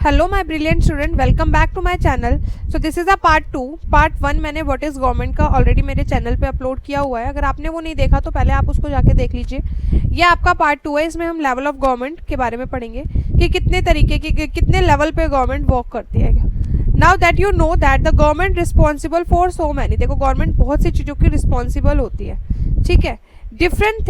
Hello my brilliant student, welcome back to my channel. So this is a part 2। Part 1 मैंने what is government का already मेरे channel पे upload किया हुआ है। अगर आपने वो नहीं देखा तो पहले आप उसको जाके देख लीजिए। ये आपका पार्ट 2 है। इसमें हम लेवल ऑफ गवर्नमेंट के बारे में पढ़ेंगे कि कितने तरीके की कितने लेवल पे गवर्नमेंट वर्क करती है। Now that you know that the government responsible for so many, देखो गवर्नमेंट बहुत सी चीज़ों की रिस्पॉन्सिबल होती है, ठीक है। डिफरेंट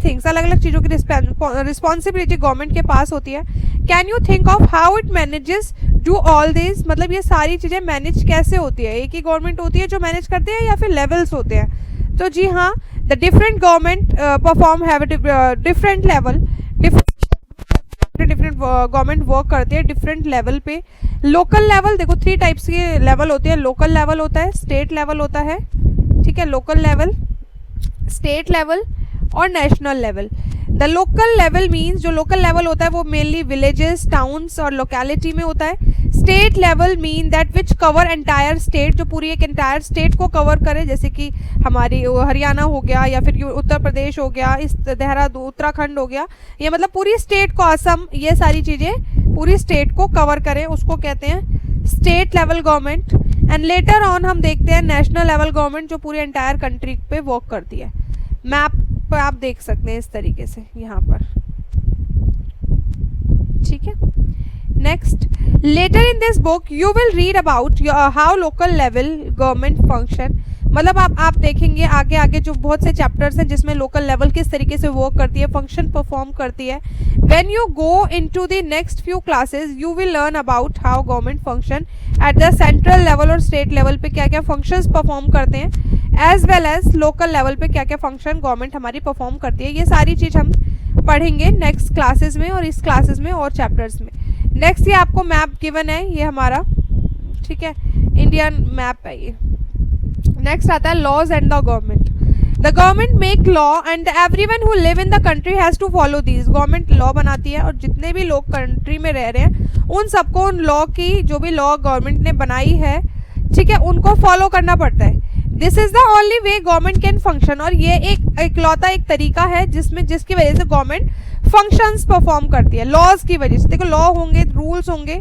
थिंग्स अलग अलग चीज़ों की रिस्पॉन्सिबिलिटी गवर्नमेंट के पास होती है। Can you think of how it manages do all this, मतलब ये सारी चीज़ें मैनेज कैसे होती है। एक ही गवर्नमेंट होती है जो मैनेज करते हैं या फिर लेवल्स होते हैं? तो जी हाँ, the different government perform have different level, different government work करती है डिफरेंट लेवल पे। लोकल लेवल, देखो 3 टाइप्स के लेवल होते हैं। लोकल लेवल होता है, स्टेट लेवल होता है, ठीक है। लोकल लेवल, स्टेट लेवल और national level. The local level means, जो लोकल लेवल होता है वो मेनली विलेजेस, टाउन्स और लोकेलिटी में होता है। State level mean that which cover entire state, जो पूरी एक एंटायर स्टेट को कवर करे, जैसे कि हमारी हरियाणा हो गया या फिर उत्तर प्रदेश हो गया, इस देहरादून उत्तराखंड हो गया, ये मतलब पूरी स्टेट को, असम, ये सारी चीज़ें पूरी स्टेट को कवर करें, उसको कहते हैं state level government. And later on हम देखते हैं नेशनल लेवल गवर्नमेंट, जो पूरी एंटायर कंट्री पे वर्क करती है। मैप पर आप देख सकते हैं इस तरीके से यहाँ पर, ठीक है। Next, later in this book you will read about how local level government function, मतलब आप देखेंगे आगे आगे जो बहुत से चैप्टर्स हैं जिसमें लोकल लेवल किस तरीके से वर्क करती है, फंक्शन परफॉर्म करती है। When you go into the next few classes you will learn about how government function at the central level और स्टेट लेवल पे क्या क्या फंक्शंस परफॉर्म करते हैं, as well as local level पे क्या क्या फंक्शन गवर्नमेंट हमारी परफॉर्म करती है। ये सारी चीज़ हम पढ़ेंगे नेक्स्ट क्लासेस में और इस क्लासेस में और चैप्टर्स में। नेक्स्ट, ये आपको मैप गिवन है, ये हमारा, ठीक है, इंडियन मैप है ये। नेक्स्ट आता है laws and the government. The government make law and everyone who live in the country has to follow these. Government law बनाती है और जितने भी लोग कंट्री में रह रहे हैं उन सबको उन लॉ की, जो भी लॉ गवर्नमेंट ने बनाई है, ठीक है, उनको फॉलो करना पड़ता है। This is the only way government can function, और ये इकलौता एक तरीका है जिसकी वजह से गवर्नमेंट फंक्शंस परफॉर्म करती है, लॉज की वजह से। देखो लॉ होंगे, रूल्स होंगे,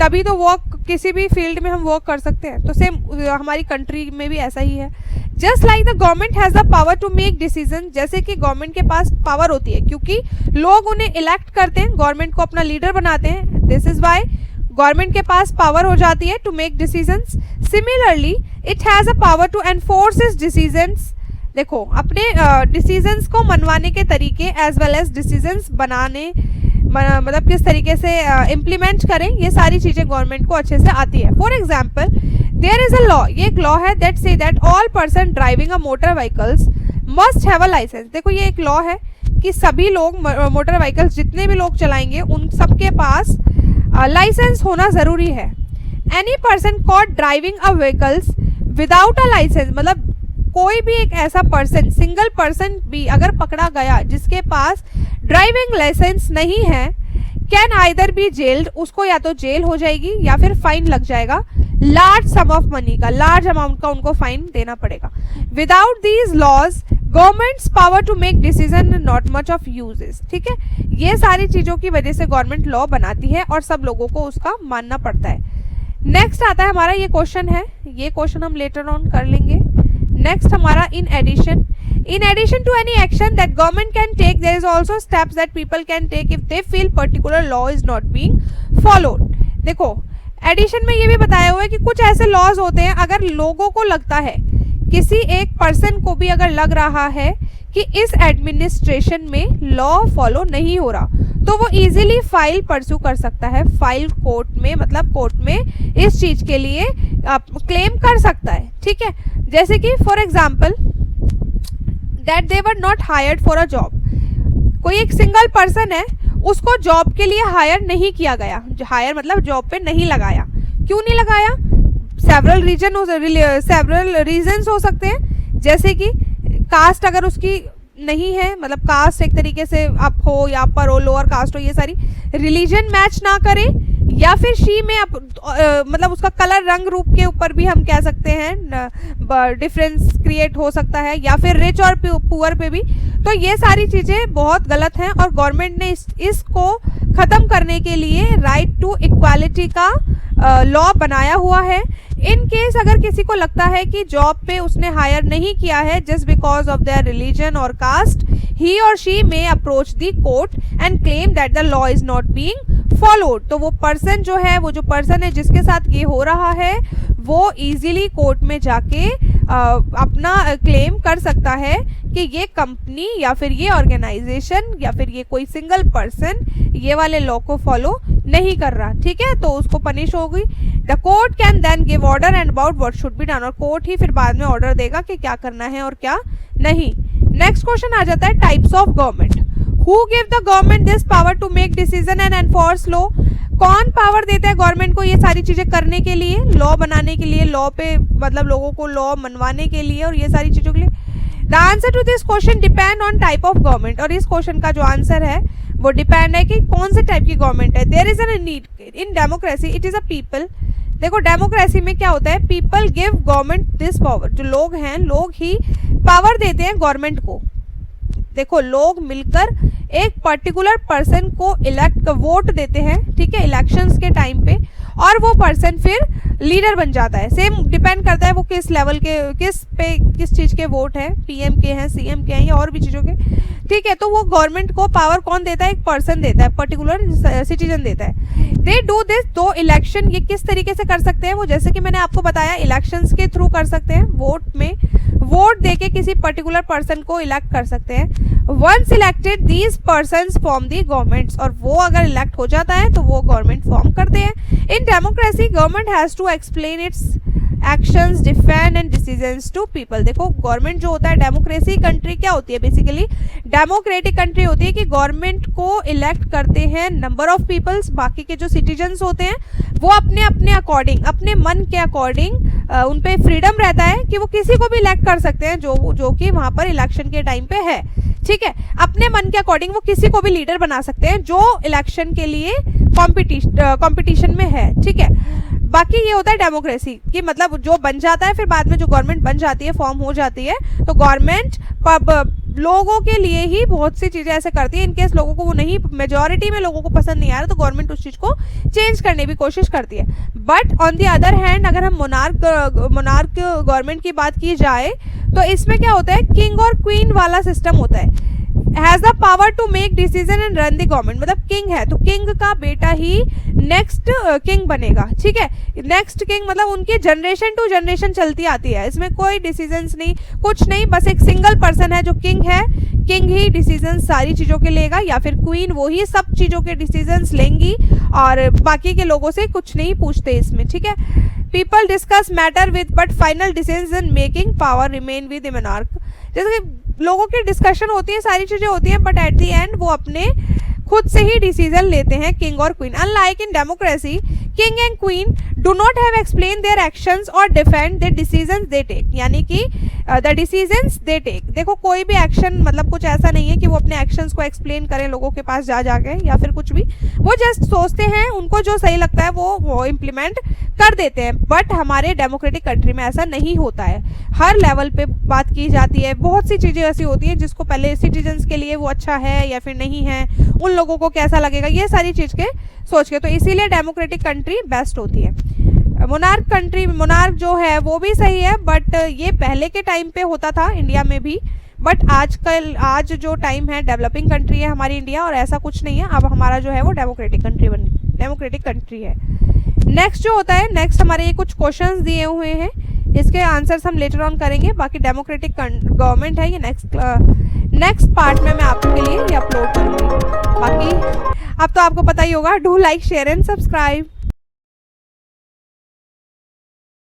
तभी तो वर्क, किसी भी फील्ड में हम वर्क कर सकते हैं। तो सेम हमारी कंट्री में भी ऐसा ही है। Just like the government has the power to make decision, जैसे कि गवर्नमेंट के पास पावर होती है क्योंकि लोग उन्हें इलेक्ट करते हैं, गवर्नमेंट को अपना लीडर बनाते हैं। दिस इज वाई गवर्नमेंट के पास पावर हो जाती है to make decisions. Similarly it has a power to enforce its decisions, देखो अपने डिसीजंस को मनवाने के तरीके एज वेल एज डिसीजंस बनाने, मतलब किस तरीके से इम्प्लीमेंट करें, ये सारी चीज़ें गवर्नमेंट को अच्छे से आती है। For example there is a law, ये एक लॉ है that say that all person driving a motor vehicles must have a licence. देखो ये एक लॉ है कि सभी लोग मोटर व्हीकल्स, जितने भी लोग चलाएंगे उन सबके पास लाइसेंस होना ज़रूरी है। Any person caught driving a vehicles without a licence, मतलब कोई भी एक ऐसा पर्सन, सिंगल पर्सन भी अगर पकड़ा गया जिसके पास ड्राइविंग लाइसेंस नहीं है, कैन आइदर बी जेल्ड, उसको या तो जेल हो जाएगी या फिर फाइन लग जाएगा, लार्ज सम ऑफ मनी का, लार्ज अमाउंट का उनको फाइन देना पड़ेगा। Without these laws governments power to make decision not much of uses, ठीक है। ये सारी चीज़ों की वजह से गवर्नमेंट लॉ बनाती है और सब लोगों को उसका मानना पड़ता है। नेक्स्ट आता है हमारा, ये क्वेश्चन है, ये क्वेश्चन हम लेटर ऑन कर लेंगे। नेक्स्ट हमारा, in addition to any action that government can take there is also steps that people can take if they feel particular law is not being followed. देखो addition में ये भी बताया हुआ है कि कुछ ऐसे लॉज होते हैं, अगर लोगों को लगता है, किसी एक पर्सन को भी अगर लग रहा है कि इस एडमिनिस्ट्रेशन में लॉ फॉलो नहीं हो रहा, तो वो इजीली फाइल परस्यू कर सकता है, फाइल कोर्ट में, मतलब कोर्ट में इस चीज़ के लिए क्लेम कर सकता है, ठीक है। जैसे कि for example that they were not hired for a job, कोई एक सिंगल पर्सन है, उसको जॉब के लिए हायर नहीं किया गया, हायर मतलब जॉब पे नहीं लगाया। क्यों नहीं लगाया? सेवरल रीजन्स हो सकते हैं, जैसे कि कास्ट अगर उसकी नहीं है, मतलब कास्ट एक तरीके से अप हो या अपर हो, लोअर कास्ट हो, ये सारी, रिलीजन मैच ना करे, या फिर शी में मतलब उसका कलर, रंग रूप के ऊपर भी हम कह सकते हैं डिफरेंस क्रिएट हो सकता है, या फिर रिच और पुअर पे भी। तो ये सारी चीज़ें बहुत गलत हैं और गवर्नमेंट ने इसको खत्म करने के लिए राइट टू इक्वालिटी का लॉ बनाया हुआ है। इन केस अगर किसी को लगता है कि जॉब पे उसने हायर नहीं किया है just because of their religion और कास्ट, ही और she may approach the court and claim that the law is not being followed. तो वो पर्सन जो है, वो जो पर्सन है जिसके साथ ये हो रहा है, वो इजीली कोर्ट में जाके अपना क्लेम कर सकता है कि ये कंपनी या फिर ये ऑर्गेनाइजेशन या फिर ये कोई सिंगल पर्सन ये वाले लॉ को फॉलो नहीं कर रहा। ठीक है, तो उसको पनिश होगी। The court can then give order and about what should be done, और कोर्ट ही फिर बाद में ऑर्डर देगा कि क्या करना है और क्या नहीं। नेक्स्ट क्वेश्चन आ जाता है types of government. Who give the government this power to make decision and enforce law? कौन पावर देता है गवर्नमेंट को ये सारी चीजें करने के लिए, लॉ बनाने के लिए, लॉ पे मतलब लोगों को लॉ मनवाने के लिए और ये सारी चीजों के लिए? The answer to this question depend on type of government, और इस क्वेश्चन का जो आंसर है वो डिपेंड है कि कौन से टाइप की गवर्नमेंट है। There is an need in democracy, it is a people. देखो डेमोक्रेसी में क्या होता है, people give government this power, जो लोग हैं लोग ही पावर देते हैं गवर्नमेंट को। देखो लोग मिलकर एक पर्टिकुलर पर्सन को इलेक्ट वोट देते हैं, ठीक है, इलेक्शंस के टाइम पे, और वो पर्सन फिर लीडर बन जाता है। सेम डिपेंड करता है वो किस लेवल के, किस चीज के वोट है, पीएम के हैं, सीएम के हैं या और भी चीजों के। ठीक है, तो वो गवर्नमेंट को पावर कौन देता है, एक पर्सन देता है, पर्टिकुलर सिटीजन देता है। दे डू दिस दो इलेक्शन, ये किस तरीके से कर सकते हैं वो, जैसे कि मैंने आपको बताया इलेक्शंस के थ्रू कर सकते हैं, वोट में वोट देके किसी पर्टिकुलर पर्सन को इलेक्ट कर सकते हैं। Once elected these persons form the governments, और वो अगर इलेक्ट हो जाता है तो वो गवर्नमेंट फॉर्म करते हैं। In democracy government has to explain its actions, defend and decisions to people. देखो गवर्नमेंट जो होता है, डेमोक्रेसी कंट्री क्या होती है, बेसिकली डेमोक्रेटिक कंट्री होती है कि गवर्नमेंट को इलेक्ट करते हैं नंबर ऑफ पीपल्स, बाकी के जो सिटीजन्स होते हैं वो अपने अपने अकॉर्डिंग, अपने मन के अकॉर्डिंग उन पे फ्रीडम रहता है कि वो किसी को भी इलेक्ट कर सकते हैं जो कि वहां पर इलेक्शन के टाइम पे है। ठीक है, अपने मन के अकॉर्डिंग वो किसी को भी लीडर बना सकते हैं जो इलेक्शन के लिए कंपटीशन में है। ठीक है, बाकी ये होता है डेमोक्रेसी कि मतलब जो बन जाता है फिर बाद में जो गवर्नमेंट बन जाती है, फॉर्म हो जाती है, तो गवर्नमेंट लोगों के लिए ही बहुत सी चीजें ऐसे करती है। इनकेस लोगों को वो नहीं, मेजॉरिटी में लोगों को पसंद नहीं आ रहा तो गवर्नमेंट उस चीज को चेंज करने की कोशिश करती है। But on the other hand अगर हम मोनार्क गवर्नमेंट की बात की जाए तो इसमें क्या होता है, किंग और क्वीन वाला सिस्टम होता है। Has the power to make decision and run the government, मतलब किंग है तो किंग का बेटा ही नेक्स्ट किंग बनेगा। ठीक है, नेक्स्ट किंग मतलब उनकी जनरेशन टू जनरेशन चलती आती है, इसमें कोई डिसीजंस नहीं, कुछ नहीं, बस एक सिंगल पर्सन है जो किंग है, किंग ही डिसीजन सारी चीजों के लेगा, या फिर क्वीन वो ही सब चीजों के डिसीजंस लेंगी और बाकी के लोगों से कुछ नहीं पूछते इसमें। ठीक है, people discuss matter with but final decision making power remain with the monarch. जैसे कि लोगों की डिस्कशन होती है, सारी चीजें होती हैं, बट एट द एंड वो अपने खुद से ही डिसीजन लेते हैं किंग और queen. Unlike in democracy king and queen do not have explain their actions और defend their decisions they take, यानी कि द डिसीजंस दे टेक। देखो कोई भी एक्शन मतलब कुछ ऐसा नहीं है कि वो अपने एक्शंस को एक्सप्लेन करें लोगों के पास जा जाके या फिर कुछ भी, वो जस्ट सोचते हैं, उनको जो सही लगता है वो इम्प्लीमेंट कर देते हैं। बट हमारे डेमोक्रेटिक कंट्री में ऐसा नहीं होता है, हर लेवल पे बात की जाती है, बहुत सी चीज़ें ऐसी होती हैं जिसको पहले सिटीजन्स के लिए वो अच्छा है या फिर नहीं है, उन लोगों को कैसा लगेगा, ये सारी चीज़ के सोच के, तो इसीलिए डेमोक्रेटिक कंट्री बेस्ट होती है। मोनार्क जो है वो भी सही है, बट ये पहले के टाइम पे होता था इंडिया में भी, बट आज जो टाइम है डेवलपिंग कंट्री है हमारी इंडिया, और ऐसा कुछ नहीं है, अब हमारा जो है वो डेमोक्रेटिक कंट्री है। नेक्स्ट जो होता है, नेक्स्ट हमारे ये कुछ क्वेश्चंस दिए हुए हैं, इसके आंसर्स हम लेटर ऑन करेंगे। बाकी डेमोक्रेटिक गवर्नमेंट है ये नेक्स्ट पार्ट में मैं आपके लिए ये अपलोड करूँगी। बाकी अब तो आपको पता ही होगा, do like share and subscribe.